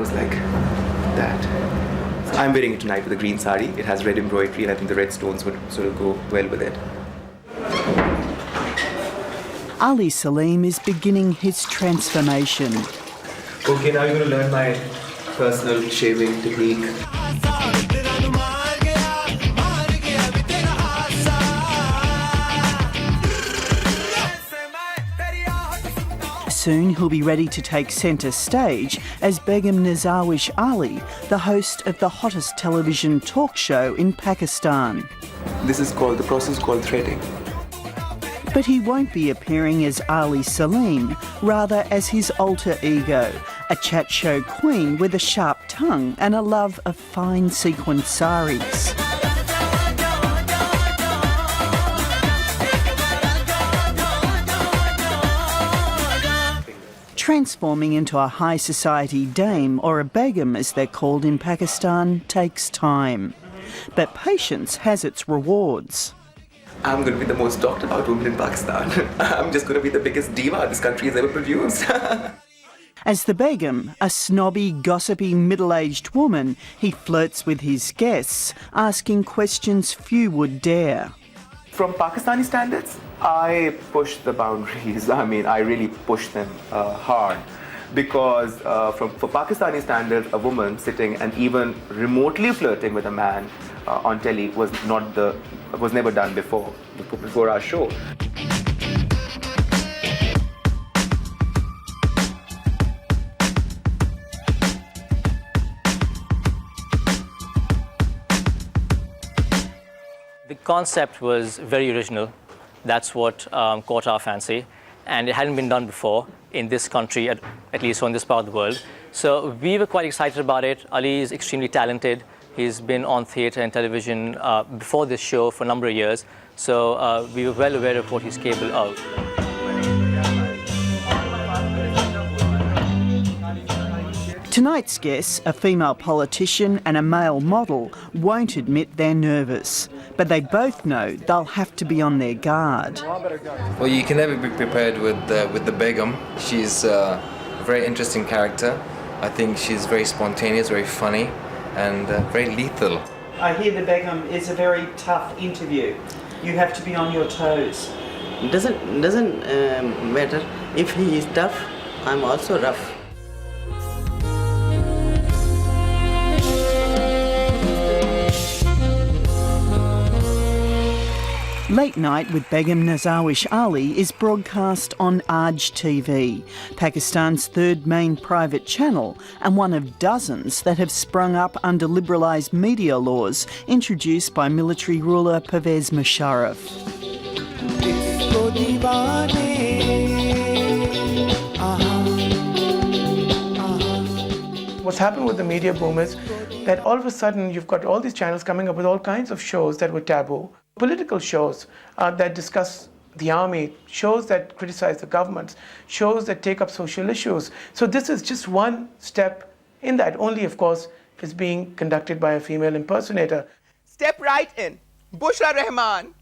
goes like that. So I'm wearing it tonight with a green sari. It has red embroidery, and I think the red stones would sort of go well with it. Ali Saleem is beginning his transformation. Okay, now you're going to learn my personal shaving technique. Soon he'll be ready to take centre stage as Begum Nazarwish Ali, the host of the hottest television talk show in Pakistan. The process called threading. But he won't be appearing as Ali Saleem, rather as his alter ego, a chat show queen with a sharp tongue and a love of fine sequined saris. Transforming into a high society dame, or a begum as they're called in Pakistan, takes time. But patience has its rewards. I'm going to be the most talked about woman in Pakistan. I'm just going to be the biggest diva this country has ever produced. As the Begum, a snobby, gossipy, middle-aged woman, he flirts with his guests, asking questions few would dare. From Pakistani standards, I push the boundaries. I mean, I really push them hard. Because for Pakistani standards, a woman sitting and even remotely flirting with a man on telly was never done before our show. The concept was very original. That's what caught our fancy, and it hadn't been done before in this country, at least on this part of the world. So we were quite excited about it. Ali is extremely talented. He's been on theatre and television before this show for a number of years, so we were well aware of what he's capable of. Tonight's guests, a female politician and a male model, won't admit they're nervous, but they both know they'll have to be on their guard. Well, you can never be prepared with the Begum. She's a very interesting character. I think she's very spontaneous, very funny, and very lethal. I hear the Begum is a very tough interview. You have to be on your toes. Doesn't matter. If he is tough, I'm also rough. Late Night with Begum Nazarwish Ali is broadcast on Aaj TV, Pakistan's third main private channel and one of dozens that have sprung up under liberalised media laws introduced by military ruler Pervez Musharraf. What's happened with the media boom is that all of a sudden you've got all these channels coming up with all kinds of shows that were taboo. Political shows that discuss the army, shows that criticize the governments, shows that take up social issues. So this is just one step in that, only of course is being conducted by a female impersonator. Step right in, Bushra Rahman.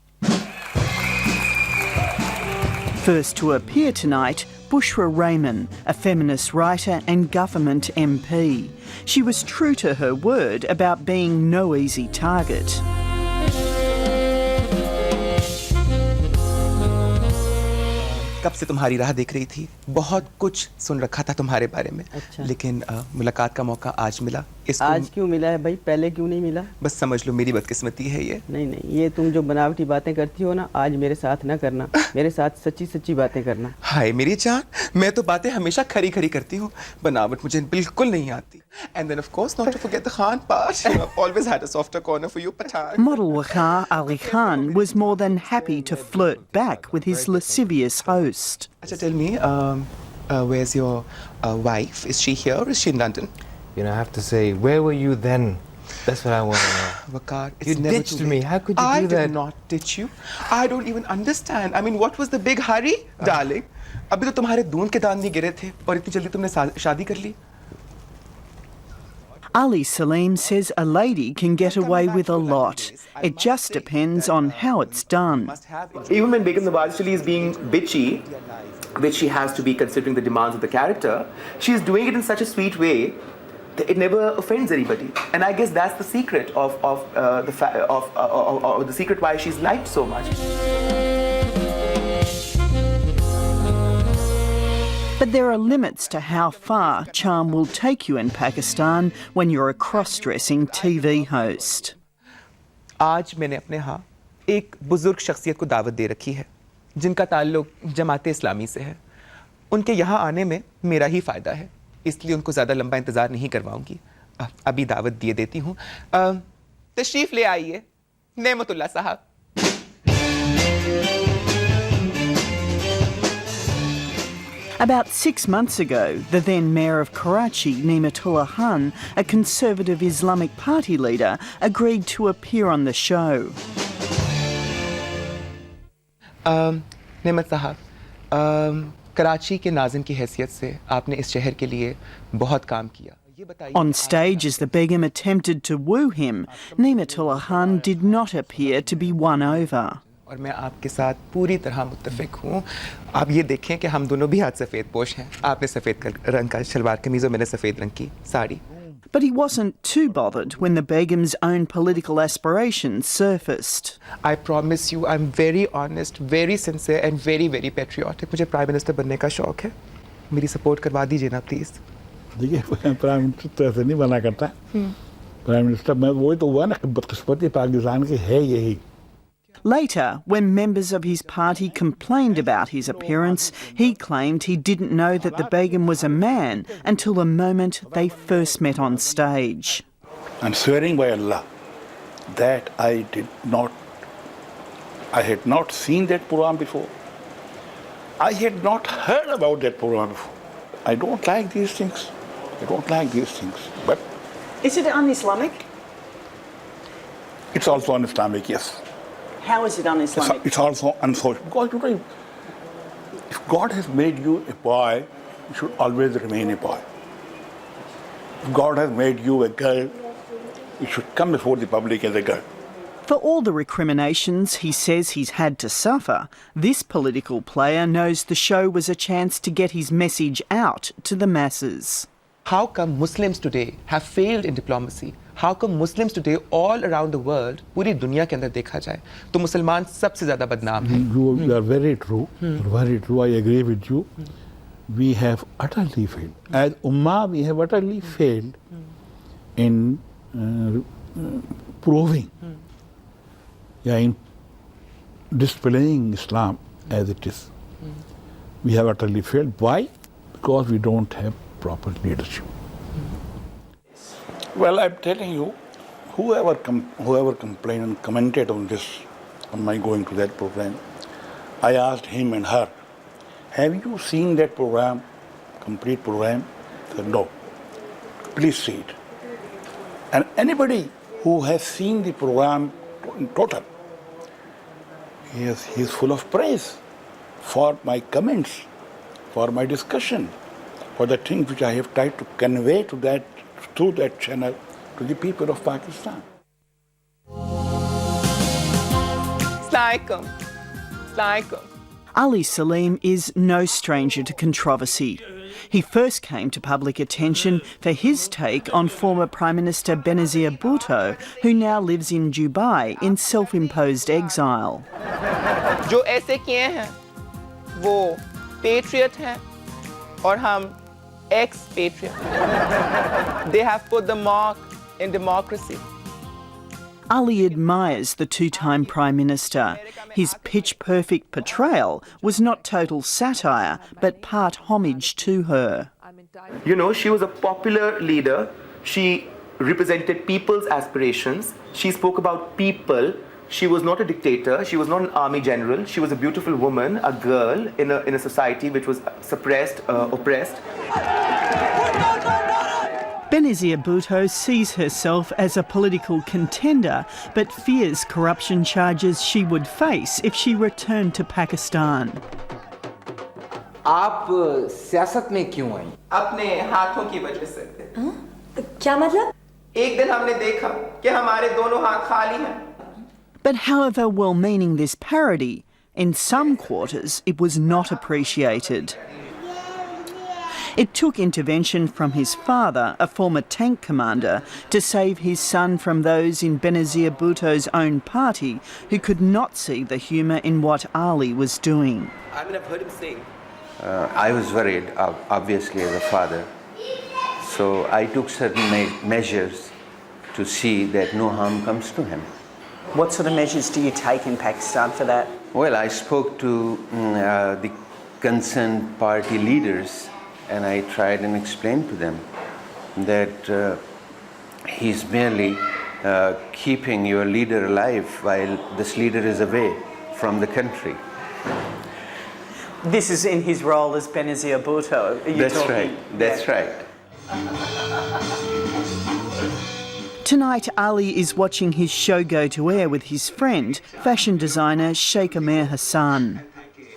First to appear tonight, Bushra Rahman, a feminist writer and government MP. She was true to her word about being no easy target. कब से तुम्हारी राह देख रही थी, बहुत कुछ सुन रखा था तुम्हारे बारे में, लेकिन मुलाकात का मौका आज मिला। आज क्यों मिला है भाई, पहले क्यों नहीं मिला? बस समझ लो मेरी बदकिस्मती है ये। नहीं, ये तुम जो बनावटी बातें करती हो ना, आज मेरे साथ ना करना, मेरे साथ सच्ची बातें करना। हाय मेरी जान, मैं तो बातें हमेशा खरी करती हूँ, बनावट मुझे बिल्कुल नहीं आती। And then of course not to forget the Khan part, you have always had a softer corner for you, Pathan. Model Waqar Ali Khan was more than happy to flirt back with his lascivious host. Acha, tell me, where's your wife? Is she here or is she in London? You know, I have to say, where were you then? That's what I want to know. Waqar, it's you never ditched too me. late. How could you do that? I did not ditch you. I don't even understand. I mean, what was the big hurry, darling? अभी तो तुम्हारे दूध के दान नहीं गिरे थे और इतनी जल्दी तुमने शादी कर ली. Ali Saleem says a lady can get away with a lot. It just depends on how it's done. Even when Begum actually is being bitchy, which she has to be considering the demands of the character, she's doing it in such a sweet way it never offends anybody. And I guess that's the secret of the secret why she's liked so much. But there are limits to how far charm will take you in Pakistan when you're a cross-dressing TV host. आज मैंने अपने यहाँ एक बुजुर्ग शख्सियत को दावत दे रखी है जिनका ताल्लुक जमाते इस्लामी से है। उनके यहाँ आने में मेरा ही फ़ायदा है, इसलिए उनको ज़्यादा लंबा इंतज़ार नहीं करवाऊंगी। अभी दावत दिए देती हूँ। तशरीफ़ ले आइए नेमतुल्लाह साहब। About 6 months ago, the then Mayor of Karachi, Nematullah Khan, a conservative Islamic Party leader, agreed to appear on the show. नेमत साहब, कराची के नाज़िम की हैसियत से आपने इस शहर के लिए बहुत काम किया। On stage, as the Begum attempted to woo him, Nematullah Khan did not appear to be won over. और मैं आपके साथ पूरी तरह मुत्तफ़िक हूँ। आप ये देखें कि हम दोनों भी आज सफ़ेद पोश हैं। आपने सफ़ेद रंग का शलवार कमीज़ और मैंने सफ़ेद रंग की sari. But he wasn't too bothered when the Begum's own political aspirations surfaced. I promise you, I'm very honest, very sincere and very, very patriotic. मुझे प्राइम मिनिस्टर बनने का शौक़ है। मेरी सपोर्ट करवा दीजिए ना प्लीज़। देखिए प्राइम मिनिस्टर तो ऐसे नहीं बना करता। प्राइम मिनिस्टर में वही तो हुआ ना कि बदकिस्मती पाकिस्तान की है यही। Later, when members of his party complained about his appearance, he claimed he didn't know that the Begum was a man until the moment they first met on stage. I'm swearing by Allah that I had not seen that program before. I had not heard about that program before. I don't like these things. But Is it un-Islamic? it's also un-Islamic, yes. How is it un-Islamic? It's also unsocial. Because if God has made you a boy, you should always remain a boy. If God has made you a girl, you should come before the public as a girl. For all the recriminations he says he's had to suffer, this political player knows the show was a chance to get his message out to the masses. How come Muslims today have failed in diplomacy? How come Muslims today all around the world, पूरी दुनिया के अंदर देखा जाए, तो मुसलमान सबसे ज़्यादा बदनाम हैं? You are very true. Very true. I agree with you. We have utterly failed. As Ummah, we have utterly failed in proving, in displaying Islam as it is. We have utterly failed. Why? Because we don't have proper leadership. Well, I'm telling you, whoever complained and commented on this, on my going to that program, I asked him and her, have you seen that program, complete program? They said, no. Please see it. And anybody who has seen the program in total, he is full of praise for my comments, for my discussion, for the things which I have tried to convey to that, through that channel, to the people of Pakistan. Assalamualaikum. Ali Saleem is no stranger to controversy. He first came to public attention for his take on former Prime Minister Benazir Bhutto, who now lives in Dubai in self-imposed exile. जो ऐसे किए हैं वो patriot हैं और हम ex-patriot. They have put the mark in democracy. Ali admires the two-time Prime Minister. His pitch-perfect portrayal was not total satire, but part homage to her. You know, she was a popular leader. She represented people's aspirations. She spoke about people. She was not a dictator. She was not an army general. She was a beautiful woman, a girl in a society which was suppressed, oppressed. Benazir Bhutto sees herself as a political contender, but fears corruption charges she would face if she returned to Pakistan. आप सियासत में क्यों आई? अपने हाथों की वजह से। क्या मतलब? एक दिन हमने देखा कि हमारे दोनों हाथ खाली हैं। But however well-meaning this parody, in some quarters it was not appreciated. It took intervention from his father, a former tank commander, to save his son from those in Benazir Bhutto's own party who could not see the humour in what Ali was doing. I mean, I've heard him sing. I was worried, obviously, as a father. So I took certain measures to see that no harm comes to him. What sort of measures do you take in Pakistan for that? Well, I spoke to the concerned party leaders, and I tried and explained to them that he's merely keeping your leader alive while this leader is away from the country. This is in his role as Benazir Bhutto. That's right. That's right. Tonight, Ali is watching his show go to air with his friend, fashion designer Sheikh Amir Hassan.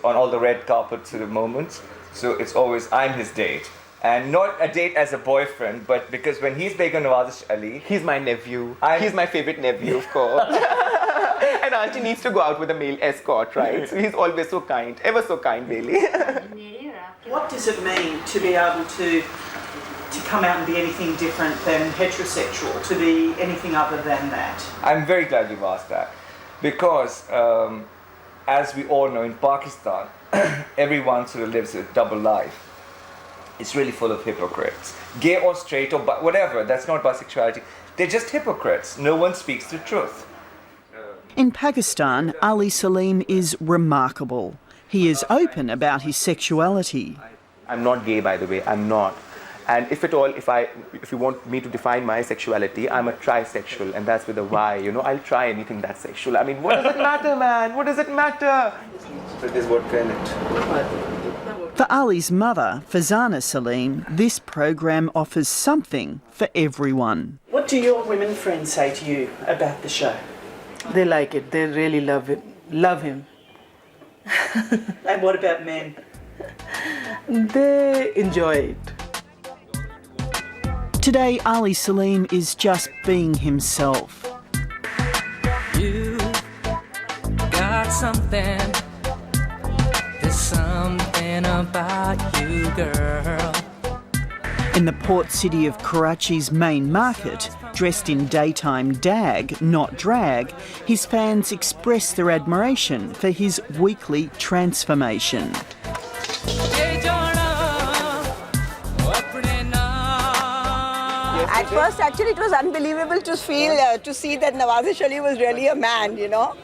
On all the red carpet sort of moments, so it's always I'm his date. And not a date as a boyfriend, but because when he's Begum Nawaz Ali, He's my nephew. He's my favorite nephew, of course. And Auntie needs to go out with a male escort, right? So he's always so kind, ever so kind, really. What does it mean to be able to come out and be anything different than heterosexual, to be anything other than that? I'm very glad you've asked that, because as we all know, in Pakistan, everyone sort of lives a double life. It's really full of hypocrites. Gay or straight or whatever, that's not bisexuality. They're just hypocrites. No one speaks the truth. In Pakistan, Ali Saleem is remarkable. He is open about his sexuality. I'm not gay, by the way. I'm not. And if you want me to define my sexuality, I'm a trisexual, and that's with a Y. You know, I'll try anything that's sexual. I mean, what does it matter, man? What does it matter? So it is what can it. For Ali's mother, Fazana Saleem, this program offers something for everyone. What do your women friends say to you about the show? They like it. They really love it. Love him. And what about men? They enjoy it. Today, Ali Saleem is just being himself. You got something. There's something about you, girl. In the port city of Karachi's main market, dressed in daytime dag, not drag, his fans express their admiration for his weekly transformation. At first, actually, it was unbelievable to see that Nawaz Ali was really a man, you know.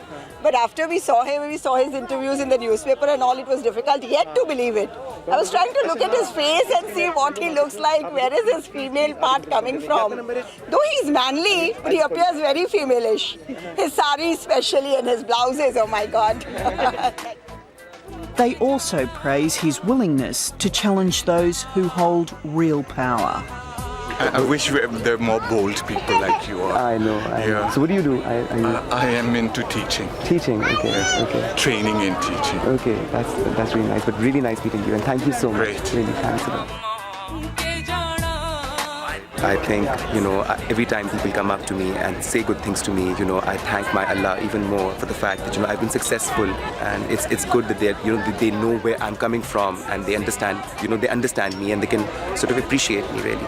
But after we saw him, we saw his interviews in the newspaper and all, it was difficult yet to believe it. I was trying to look at his face and see what he looks like, where is his female part coming from. Though he's manly, but he appears very female-ish. His sari especially and his blouses, oh my God. They also praise his willingness to challenge those who hold real power. I wish there were more bold people like you are. I know. Yeah. So what do you do? I am into teaching. Teaching, okay. Training in teaching. Okay, that's really nice, but really nice meeting you, and thank you so much. Great. Really, thanks a lot. I think, you know, every time people come up to me and say good things to me, you know, I thank my Allah even more for the fact that, you know, I've been successful, and it's good that they know where I'm coming from, and they understand me, and they can sort of appreciate me, really.